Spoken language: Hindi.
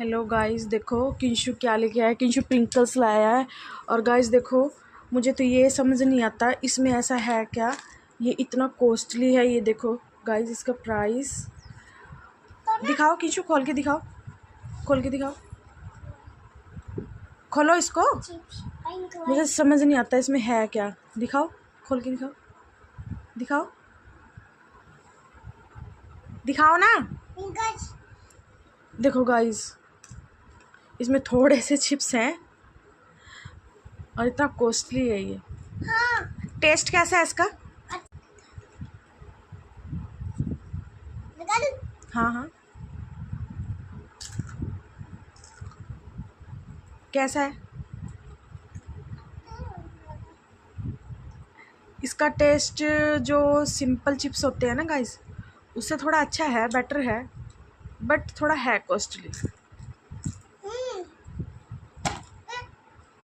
हेलो गाइस, देखो किंशु क्या लेके आया है। किंशु प्रिंकल्स लाया है। और गाइस देखो, मुझे तो ये समझ नहीं आता इसमें ऐसा है क्या, ये इतना कॉस्टली है। ये देखो गाइस, इसका प्राइस दिखाओ। किंशु खोल के दिखाओ, खोल के दिखाओ, खोलो इसको। मुझे समझ नहीं आता इसमें है क्या। दिखाओ, खोल के दिखाओ, दिखाओ, दिखाओ ना। देखो गाइस, इसमें थोड़े से चिप्स हैं और इतना कॉस्टली है ये। टेस्ट कैसा है इसका? हाँ हाँ, कैसा है इसका टेस्ट? जो सिंपल चिप्स होते हैं ना गाइस, उससे थोड़ा अच्छा है, बेटर है, बट थोड़ा है कॉस्टली।